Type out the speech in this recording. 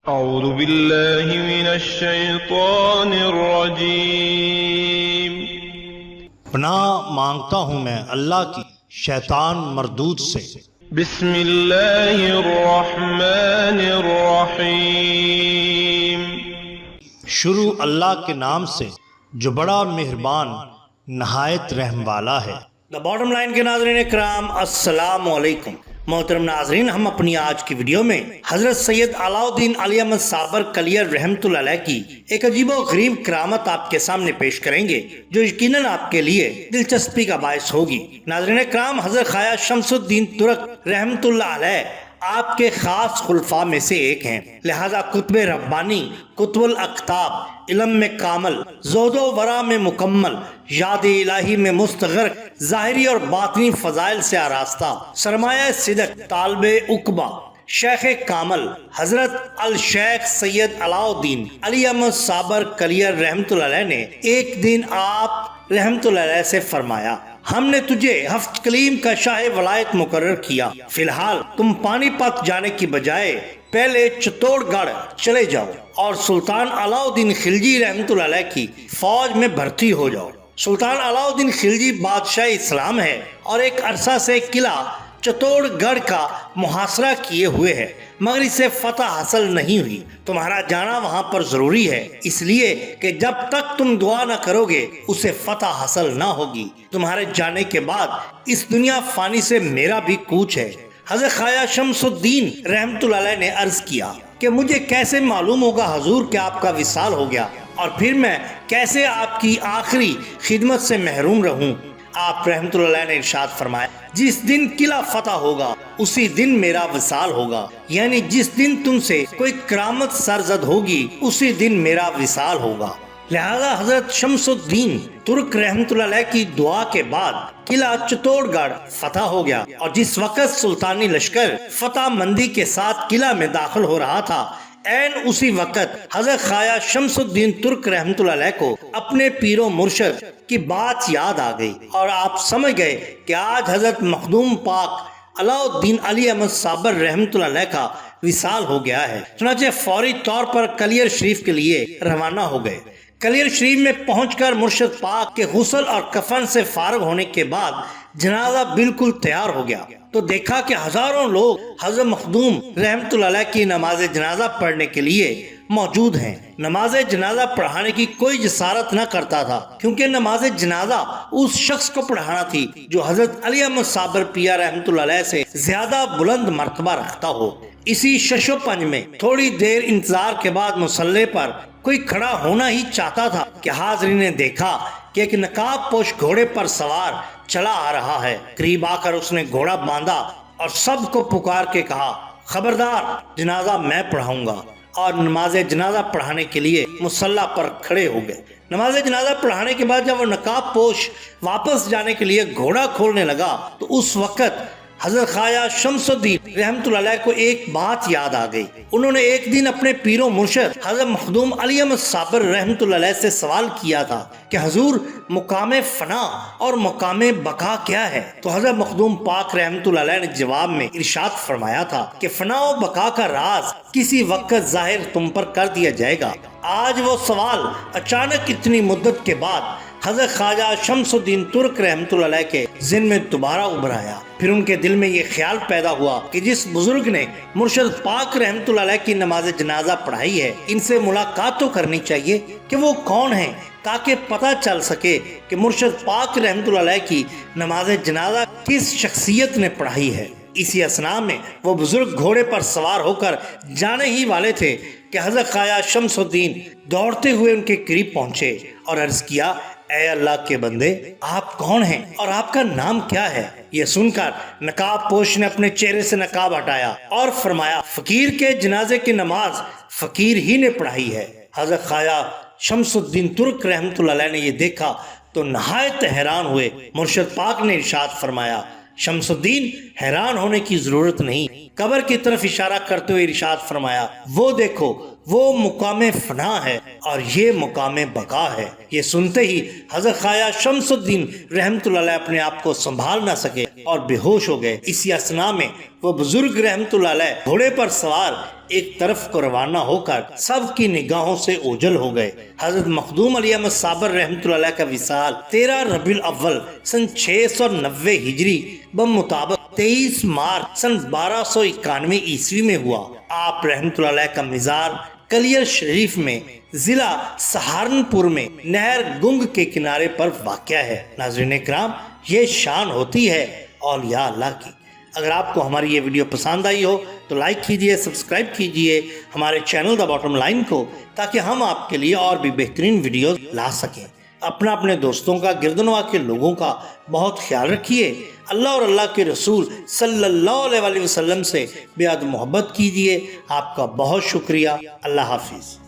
اعوذ باللہ من الشیطان الرجیم۔ پناہ مانگتا ہوں میں اللہ کی شیطان مردود سے۔ بسم اللہ الرحمن الرحیم۔ شروع اللہ کے نام سے جو بڑا مہربان نہایت رحم والا ہے۔ دا باٹم لائن کے ناظرین اکرام، السلام علیکم۔ محترم ناظرین، ہم اپنی آج کی ویڈیو میں حضرت سید علاء الدین علی احمد صابر کلیر رحمۃ اللہ علیہ کی ایک عجیب و غریب کرامت آپ کے سامنے پیش کریں گے جو یقیناً آپ کے لیے دلچسپی کا باعث ہوگی۔ ناظرین اکرام، حضرت خواجہ شمس الدین ترک رحمۃ اللہ علیہ آپ کے خاص خلفاء میں سے ایک ہیں، لہذا کتب ربانی، کتب الاقطاب، علم میں کامل، زہد و ورع میں مکمل، یاد الہی میں مستغرق، ظاہری اور باطنی فضائل سے آراستہ، سرمایہ صدق، طالب عقبہ، شیخ کامل حضرت الشیخ سید علاء الدین علی احمد صابر کلیر رحمۃ اللہ علیہ نے ایک دن آپ رحمۃ اللہ علیہ سے فرمایا، ہم نے تجھے ہفت کلیم کا شاہ ولایت مقرر کیا، فی الحال تم پانی پت جانے کی بجائے پہلے چتوڑ گڑھ چلے جاؤ اور سلطان علاء الدین خلجی رحمۃ اللہ علیہ کی فوج میں بھرتی ہو جاؤ۔ سلطان علاء الدین خلجی بادشاہ اسلام ہے اور ایک عرصہ سے قلعہ چتوڑ گڑھ کا محاصرہ کیے ہوئے ہے، مگر اسے فتح حاصل نہیں ہوئی۔ تمہارا جانا وہاں پر ضروری ہے، اس لیے کہ جب تک تم دعا نہ کرو گے اسے فتح حاصل نہ ہوگی۔ تمہارے جانے کے بعد اس دنیا فانی سے میرا بھی کوچ ہے۔ حضرت خواجہ شمس الدین رحمۃ اللہ علیہ نے عرض کیا کہ مجھے کیسے معلوم ہوگا حضور کہ آپ کا وصال ہو گیا، اور پھر میں کیسے آپ کی آخری خدمت سے محروم رہوں؟ آپ رحمۃ اللہ علیہ نے ارشاد فرمایا، جس دن قلعہ فتح ہوگا اسی دن میرا وصال ہوگا، یعنی جس دن تم سے کوئی کرامت سرزد ہوگی اسی دن میرا وصال ہوگا۔ لہذا حضرت شمس الدین ترک رحمۃ اللہ علیہ کی دعا کے بعد قلعہ چتوڑ گڑھ فتح ہو گیا، اور جس وقت سلطانی لشکر فتح مندی کے ساتھ قلعہ میں داخل ہو رہا تھا، عین اسی وقت حضرت خواجہ شمس الدین ترک رحمۃ اللہ علیہ کو اپنے پیر و مرشد کی بات یاد آ گئی، اور آپ سمجھ گئے کہ آج حضرت مخدوم پاک علاء الدین علی احمد صابر رحمۃ اللہ علیہ کا وصال ہو گیا ہے۔ چنانچہ فوری طور پر کلیر شریف کے لیے روانہ ہو گئے۔ کلیر شریف میں پہنچ کر مرشد پاک کے غسل اور کفن سے فارغ ہونے کے بعد جنازہ بالکل تیار ہو گیا تو دیکھا کہ ہزاروں لوگ حضرت مخدوم رحمۃ اللہ علیہ کی نماز جنازہ پڑھنے کے لیے موجود ہیں۔ نماز جنازہ پڑھانے کی کوئی جسارت نہ کرتا تھا، کیونکہ نماز جنازہ اس شخص کو پڑھانا تھی جو حضرت علی احمد صابر پیا رحمۃ اللہ علیہ سے زیادہ بلند مرتبہ رکھتا ہو۔ اسی شش و پنج میں تھوڑی دیر انتظار کے بعد مصلی پر کوئی کھڑا ہونا ہی چاہتا تھا کہ حاضرین نے دیکھا کہ ایک نقاب پوش گھوڑے پر سوار چلا آ رہا ہے۔ قریب آ کر اس نے گھوڑا باندھا اور سب کو پکار کے کہا، خبردار، جنازہ میں پڑھاؤں گا، اور نماز جنازہ پڑھانے کے لیے مصلی پر کھڑے ہو گئے۔ نماز جنازہ پڑھانے کے بعد جب وہ نقاب پوش واپس جانے کے لیے گھوڑا کھولنے لگا تو اس وقت حضرت خواجہ شمس الدین رحمۃ اللہ علیہ کو ایک بات یاد آ گئی۔ انہوں نے ایک دن اپنے پیر و مرشد حضرت مخدوم علی احمد صابر رحمۃ اللہ علیہ سے سوال کیا تھا کہ حضور، مقام فنا اور مقام بقا کیا ہے؟ تو حضرت مخدوم پاک رحمۃ اللہ علیہ نے جواب میں ارشاد فرمایا تھا کہ فنا و بقا کا راز کسی وقت ظاہر تم پر کر دیا جائے گا۔ آج وہ سوال اچانک اتنی مدت کے بعد حضرت خواجہ شمس الدین ترک رحمۃ اللہ علیہ کے ذہن میں دوبارہ ابھر آیا۔ پھر ان کے دل میں یہ خیال پیدا ہوا کہ جس بزرگ نے مرشد پاک رحمۃ اللہ علیہ کی نماز جنازہ پڑھائی ہے، ان سے ملاقات تو کرنی چاہیے کہ وہ کون ہیں، تاکہ پتہ چل سکے کہ مرشد پاک رحمۃ اللہ علیہ کی نماز جنازہ کس شخصیت نے پڑھائی ہے۔ اسی اثناء میں وہ بزرگ گھوڑے پر سوار ہو کر جانے ہی والے تھے کہ حضرت خواجہ شمس الدین دوڑتے ہوئے ان کے قریب پہنچے اور عرض کیا، اے اللہ کے بندے، آپ کون ہیں اور آپ کا نام کیا ہے؟ یہ سن کر نقاب پوش نے اپنے چہرے سے نقاب ہٹایا اور فرمایا، فقیر کے جنازے کی نماز فقیر ہی نے پڑھائی ہے۔ حضرت خواجہ شمس الدین ترک رحمۃ اللہ علیہ نے یہ دیکھا تو نہایت حیران ہوئے۔ مرشد پاک نے ارشاد فرمایا، شمس الدین، حیران ہونے کی ضرورت نہیں۔ قبر کی طرف اشارہ کرتے ہوئے ارشاد فرمایا، وہ دیکھو، وہ مقام فنا ہے اور یہ مقام بقا ہے۔ یہ سنتے ہی حضرت خواجہ شمس الدین رحمۃ اللہ علیہ اپنے آپ کو سنبھال نہ سکے اور بے ہوش ہو گئے۔ اسی اثناء میں وہ بزرگ رحمت اللہ علیہ گھوڑے پر سوار ایک طرف کو روانہ ہو کر سب کی نگاہوں سے اوجھل ہو گئے۔ حضرت مخدوم علی احمد صابر رحمت اللہ علیہ کا وصال 13 ربیع الاول سن 690 ہجری بمطابق 23 مارچ سن 1291 عیسوی میں ہوا۔ آپ رحمت اللہ علیہ کا مزار کلیر شریف میں ضلع سہارنپور میں نہر گنگ کے کنارے پر واقع ہے۔ ناظرین اکرام، یہ شان ہوتی ہے اولیاء اللہ کی۔ اگر آپ کو ہماری یہ ویڈیو پسند آئی ہو تو لائک کیجئے، سبسکرائب کیجئے ہمارے چینل دا باٹم لائن کو، تاکہ ہم آپ کے لیے اور بھی بہترین ویڈیوز لا سکیں۔ اپنے دوستوں کا، گردنوا کے لوگوں کا بہت خیال رکھیے۔ اللہ اور اللہ کے رسول صلی اللہ علیہ وسلم سے بے حد محبت کیجئے۔ آپ کا بہت شکریہ۔ اللہ حافظ۔